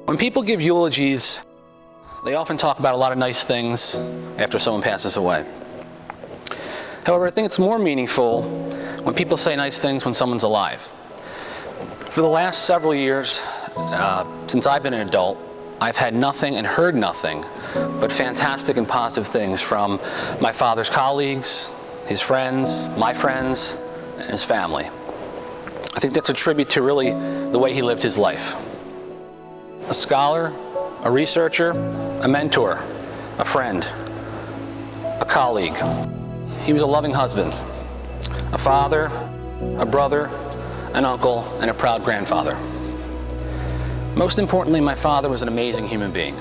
When people give eulogies, they often talk about a lot of nice things after someone passes away. However, I think it's more meaningful when people say nice things when someone's alive. For the last several years, since I've been an adult, I've had nothing and heard nothing but fantastic and positive things from my father's colleagues, his friends, my friends, and his family. I think that's a tribute to really the way he lived his life. A scholar, a researcher, a mentor, a friend, a colleague. He was a loving husband, a father, a brother, an uncle, and a proud grandfather. Most importantly, my father was an amazing human being.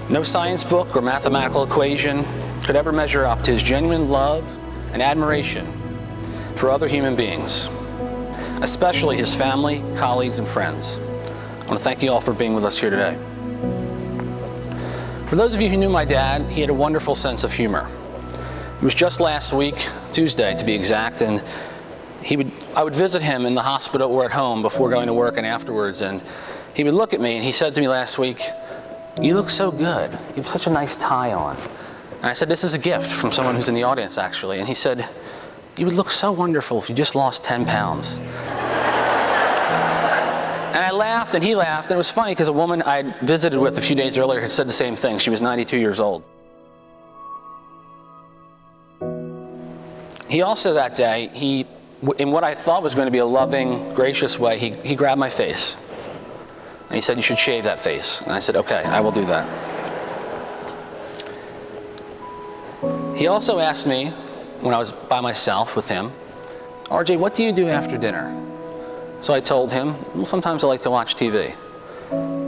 No science book or mathematical equation could ever measure up to his genuine love and admiration for other human beings, especially his family, colleagues, and friends. I want to thank you all for being with us here today. For those of you who knew my dad, he had a wonderful sense of humor. It was just last week, Tuesday to be exact, and I would visit him in the hospital or at home before going to work and afterwards, and he would look at me and he said to me last week, "You look so good. You have such a nice tie on." And I said, "This is a gift from someone who's in the audience, actually." And he said, "You would look so wonderful if you just lost 10 pounds. And I laughed and he laughed, and it was funny because a woman I had visited with a few days earlier had said the same thing. She was 92 years old. He also that day, in what I thought was going to be a loving, gracious way, he grabbed my face. And he said, "You should shave that face." And I said, "Okay, I will do that." He also asked me, when I was by myself with him, "RJ, what do you do after dinner?" So I told him, "Well, sometimes I like to watch TV."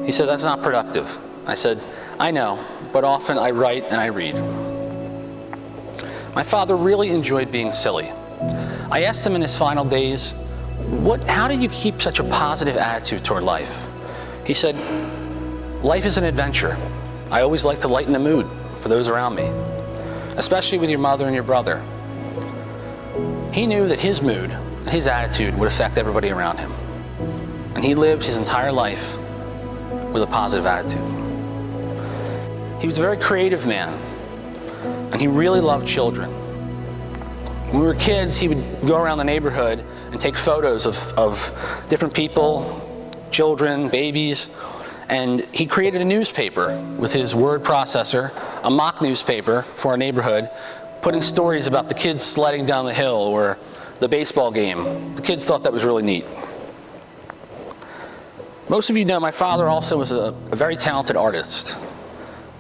He said, "That's not productive." I said, "I know, but often I write and I read." My father really enjoyed being silly. I asked him in his final days, how do you keep such a positive attitude toward life? He said, "Life is an adventure. I always like to lighten the mood for those around me, especially with your mother and your brother." He knew that his mood, his attitude would affect everybody around him. And he lived his entire life with a positive attitude. He was a very creative man, and he really loved children. When we were kids, he would go around the neighborhood and take photos of different people, children, babies, and he created a newspaper with his word processor, a mock newspaper for our neighborhood, putting stories about the kids sledding down the hill or the baseball game. The kids thought that was really neat. Most of you know my father also was a very talented artist.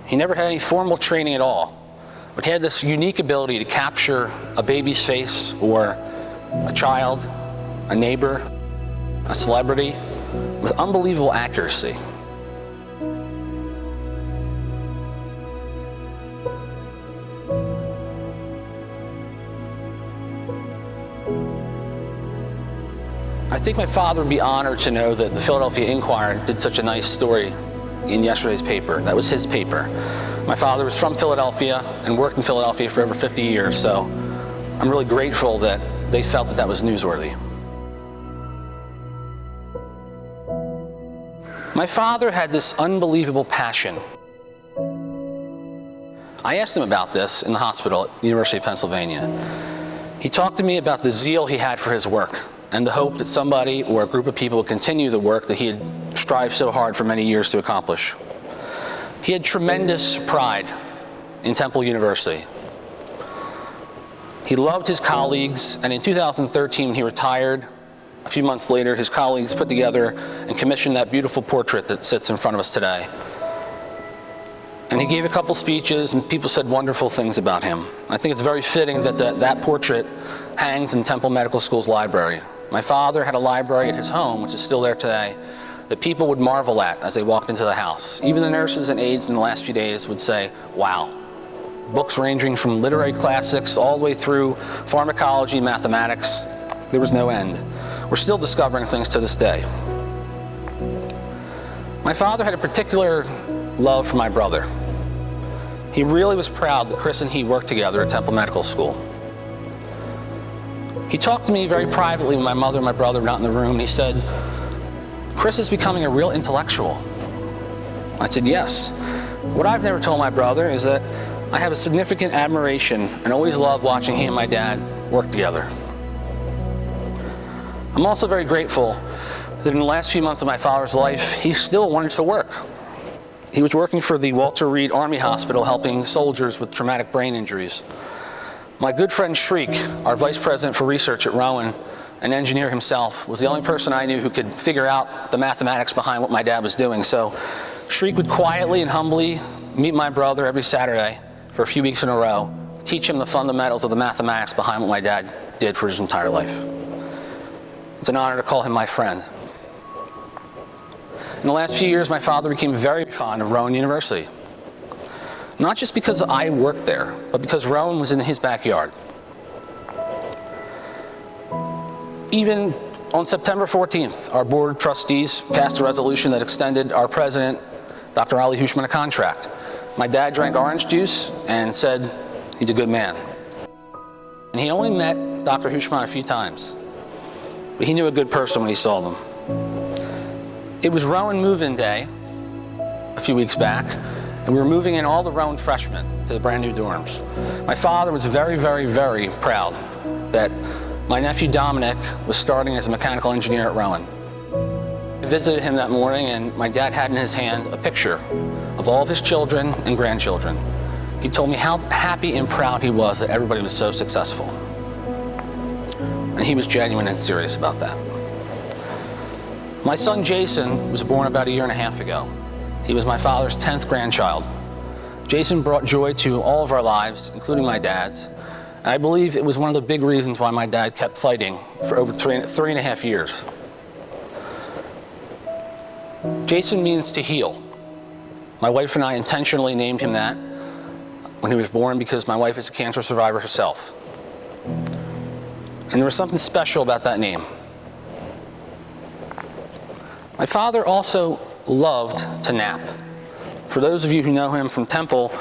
He never had any formal training at all, but he had this unique ability to capture a baby's face or a child, a neighbor, a celebrity with unbelievable accuracy. I think my father would be honored to know that the Philadelphia Inquirer did such a nice story in yesterday's paper. That was his paper. My father was from Philadelphia and worked in Philadelphia for over 50 years, so I'm really grateful that they felt that that was newsworthy. My father had this unbelievable passion. I asked him about this in the hospital at the University of Pennsylvania. He talked to me about the zeal he had for his work and the hope that somebody or a group of people would continue the work that he had strived so hard for many years to accomplish. He had tremendous pride in Temple University. He loved his colleagues, and in 2013, when he retired, a few months later, his colleagues put together and commissioned that beautiful portrait that sits in front of us today. And he gave a couple speeches, and people said wonderful things about him. I think it's very fitting that that portrait hangs in Temple Medical School's library. My father had a library at his home, which is still there today, that people would marvel at as they walked into the house. Even the nurses and aides in the last few days would say, "Wow." Books ranging from literary classics all the way through pharmacology, mathematics, there was no end. We're still discovering things to this day. My father had a particular love for my brother. He really was proud that Chris and he worked together at Temple Medical School. He talked to me very privately when my mother and my brother were not in the room, and he said, "Chris is becoming a real intellectual." I said, "Yes. What I've never told my brother is that I have a significant admiration and always loved watching he and my dad work together." I'm also very grateful that in the last few months of my father's life, he still wanted to work. He was working for the Walter Reed Army Hospital, helping soldiers with traumatic brain injuries. My good friend Shriek, our vice president for research at Rowan, an engineer himself, was the only person I knew who could figure out the mathematics behind what my dad was doing. So Shriek would quietly and humbly meet my brother every Saturday for a few weeks in a row, teach him the fundamentals of the mathematics behind what my dad did for his entire life. It's an honor to call him my friend. In the last few years, my father became very fond of Rowan University. Not just because I worked there, but because Rowan was in his backyard. Even on September 14th, our board of trustees passed a resolution that extended our president, Dr. Ali Hushman, a contract. My dad drank orange juice and said he's a good man. And he only met Dr. Hushman a few times, but he knew a good person when he saw them. It was Rowan move-in day a few weeks back, and we were moving in all the Rowan freshmen to the brand new dorms. My father was very, very, very proud that my nephew Dominic was starting as a mechanical engineer at Rowan. I visited him that morning, and my dad had in his hand a picture of all of his children and grandchildren. He told me how happy and proud he was that everybody was so successful. And he was genuine and serious about that. My son Jason was born about a year and a half ago. He was my father's 10th grandchild. Jason brought joy to all of our lives, including my dad's. And I believe it was one of the big reasons why my dad kept fighting for over three and a half years. Jason means to heal. My wife and I intentionally named him that when he was born because my wife is a cancer survivor herself. And there was something special about that name. My father also loved to nap. For those of you who know him from Temple,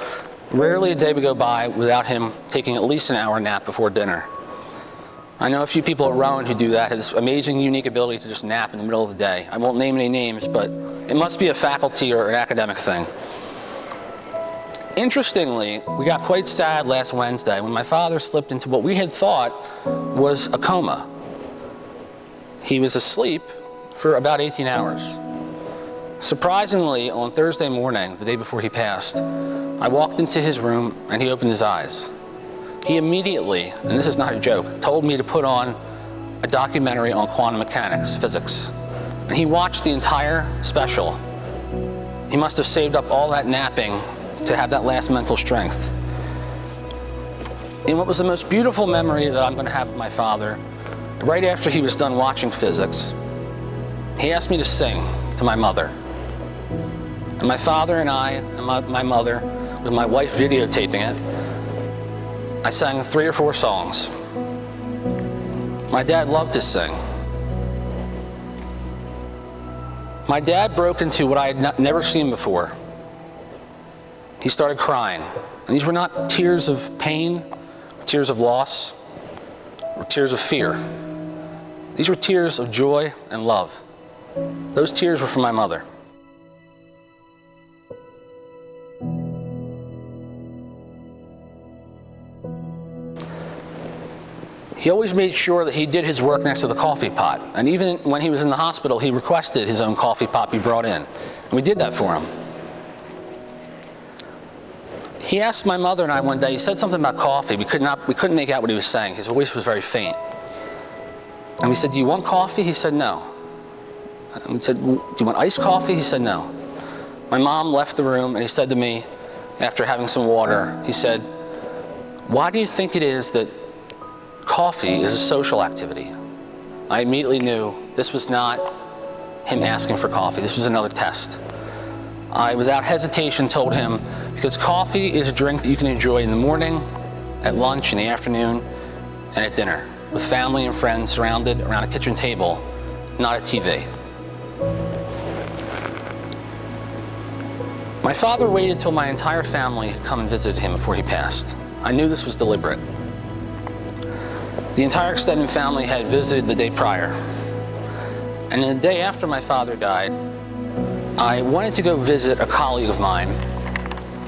rarely a day would go by without him taking at least an hour nap before dinner. I know a few people at Rowan who do that, have this amazing, unique ability to just nap in the middle of the day. I won't name any names, but it must be a faculty or an academic thing. Interestingly, we got quite sad last Wednesday when my father slipped into what we had thought was a coma. He was asleep for about 18 hours. Surprisingly, on Thursday morning, the day before he passed, I walked into his room and he opened his eyes. He immediately, and this is not a joke, told me to put on a documentary on quantum mechanics, physics. And he watched the entire special. He must have saved up all that napping to have that last mental strength. And what was the most beautiful memory that I'm going to have of my father, right after he was done watching physics, he asked me to sing to my mother. And my father and I, and my mother, with my wife videotaping it, I sang 3 or 4 songs. My dad loved to sing. My dad broke into what I had never seen before. He started crying. And these were not tears of pain, tears of loss, or tears of fear. These were tears of joy and love. Those tears were from my mother. He always made sure that he did his work next to the coffee pot. And even when he was in the hospital, he requested his own coffee pot be brought in. And we did that for him. He asked my mother and I one day, he said something about coffee. We couldn't make out what he was saying. His voice was very faint. And we said, "Do you want coffee?" He said, "No." And we said, "Do you want iced coffee?" He said, "No." My mom left the room and he said to me, after having some water, he said, "Why do you think it is that coffee is a social activity?" I immediately knew this was not him asking for coffee. This was another test. I, without hesitation, told him, because coffee is a drink that you can enjoy in the morning, at lunch, in the afternoon, and at dinner, with family and friends surrounded around a kitchen table, not a TV. My father waited till my entire family had come and visited him before he passed. I knew this was deliberate. The entire extended family had visited the day prior. And the day after my father died, I wanted to go visit a colleague of mine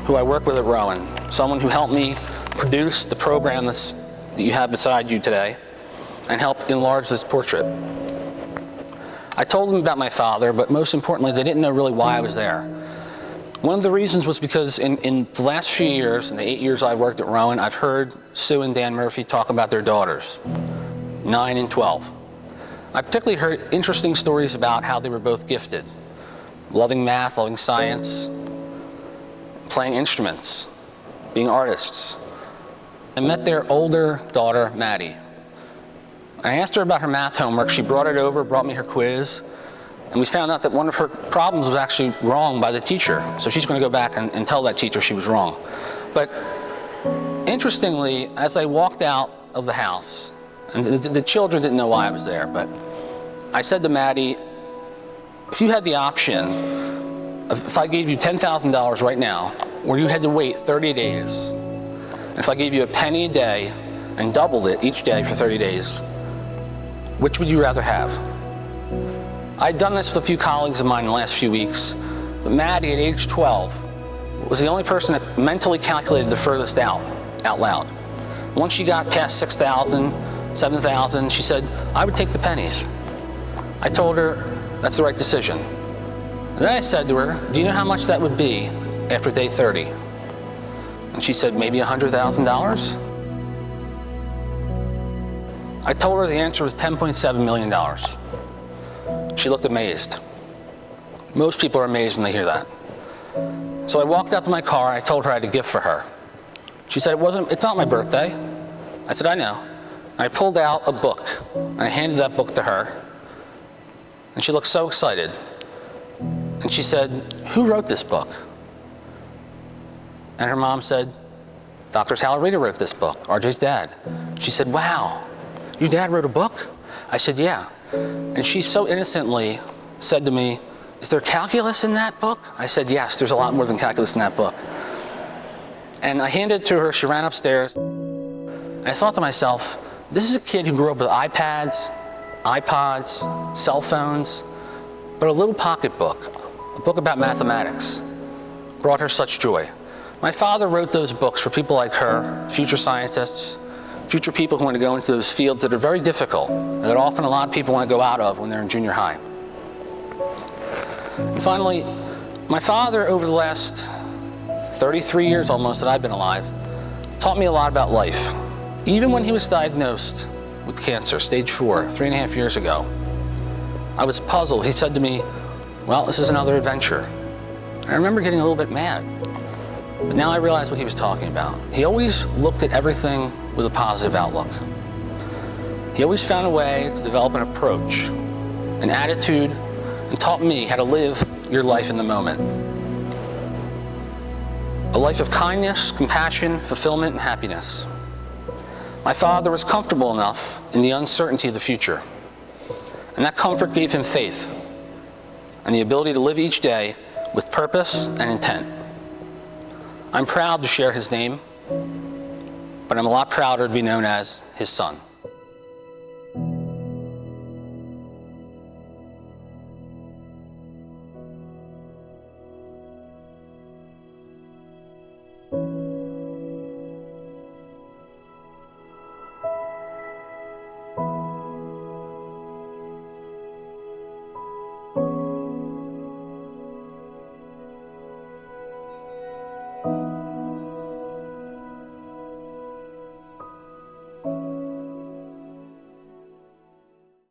who I work with at Rowan, someone who helped me produce the program that you have beside you today and help enlarge this portrait. I told them about my father, but most importantly, they didn't know really why I was there. One of the reasons was because in the last few years, in the 8 years I worked at Rowan, I've heard Sue and Dan Murphy talk about their daughters, 9 and 12. I particularly heard interesting stories about how they were both gifted, loving math, loving science, playing instruments, being artists. I met their older daughter, Maddie. I asked her about her math homework. She brought it over, brought me her quiz, and we found out that one of her problems was actually wrong by the teacher. So she's going to go back and tell that teacher she was wrong. But interestingly, as I walked out of the house, and the children didn't know why I was there, but I said to Maddie, if you had the option, if I gave you $10,000 right now, or you had to wait 30 days, and if I gave you a penny a day and doubled it each day for 30 days, which would you rather have? I'd done this with a few colleagues of mine in the last few weeks, but Maddie at age 12 was the only person that mentally calculated the furthest out loud. Once she got past 6,000, 7,000, she said, I would take the pennies. I told her that's the right decision. And then I said to her, do you know how much that would be after day 30? And she said, maybe $100,000? I told her the answer was $10.7 million. She looked amazed. Most people are amazed when they hear that. So I walked out to my car, I told her I had a gift for her. She said, it's not my birthday. I said, I know. I pulled out a book, and I handed that book to her, and she looked so excited. And she said, who wrote this book? And her mom said, Dr. Tallarida wrote this book, RJ's dad. She said, wow, your dad wrote a book? I said, yeah. And she so innocently said to me, is there calculus in that book? I said, yes, there's a lot more than calculus in that book. And I handed it to her, she ran upstairs. I thought to myself, this is a kid who grew up with iPads, iPods, cell phones, but a little pocketbook, a book about mathematics, brought her such joy. My father wrote those books for people like her, future scientists, future people who want to go into those fields that are very difficult, and that often a lot of people want to go out of when they're in junior high. And finally, my father, over the last 33 years almost that I've been alive, taught me a lot about life. Even when he was diagnosed with cancer, stage 4, 3.5 years ago, I was puzzled. He said to me, well, this is another adventure. And I remember getting a little bit mad. But now I realize what he was talking about. He always looked at everything with a positive outlook. He always found a way to develop an approach, an attitude, and taught me how to live your life in the moment. A life of kindness, compassion, fulfillment, and happiness. My father was comfortable enough in the uncertainty of the future, and that comfort gave him faith and the ability to live each day with purpose and intent. I'm proud to share his name, but I'm a lot prouder to be known as his son.